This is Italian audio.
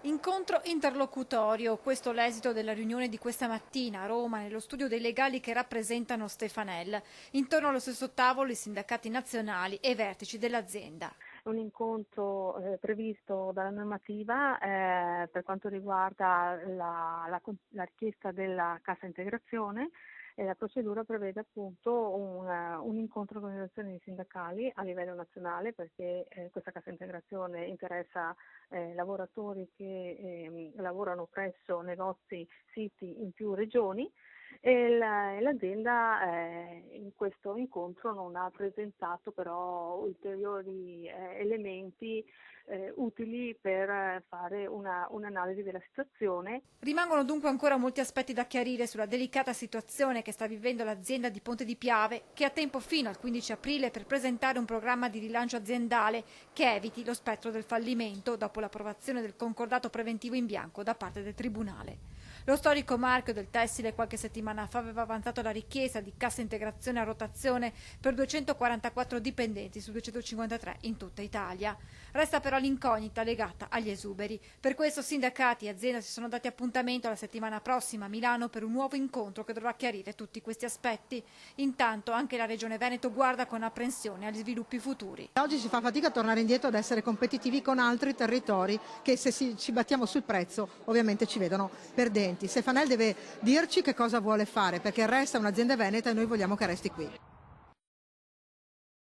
Incontro interlocutorio, questo l'esito della riunione di questa mattina a Roma nello studio dei legali che rappresentano Stefanel. Intorno allo stesso tavolo i sindacati nazionali e i vertici dell'azienda. Un incontro previsto dalla normativa per quanto riguarda la richiesta della cassa integrazione. E la procedura prevede appunto un incontro con le organizzazioni sindacali a livello nazionale, perché questa cassa integrazione interessa lavoratori che lavorano presso negozi siti in più regioni, e l'azienda in questo incontro non ha presentato però ulteriori elementi utili per fare un'analisi della situazione. Rimangono dunque ancora molti aspetti da chiarire sulla delicata situazione che sta vivendo l'azienda di Ponte di Piave, che ha tempo fino al 15 aprile per presentare un programma di rilancio aziendale che eviti lo spettro del fallimento dopo l'approvazione del concordato preventivo in bianco da parte del Tribunale. Lo storico marchio del tessile qualche settimana fa aveva avanzato la richiesta di cassa integrazione a rotazione per 244 dipendenti su 253 in tutta Italia. Resta però l'incognita legata agli esuberi. Per questo sindacati e azienda si sono dati appuntamento la settimana prossima a Milano per un nuovo incontro che dovrà chiarire tutti questi aspetti. Intanto anche la Regione Veneto guarda con apprensione agli sviluppi futuri. Oggi si fa fatica a tornare indietro ad essere competitivi con altri territori che se ci battiamo sul prezzo ovviamente ci vedono perdenti. Stefanel deve dirci che cosa vuole fare, perché resta un'azienda veneta e noi vogliamo che resti qui.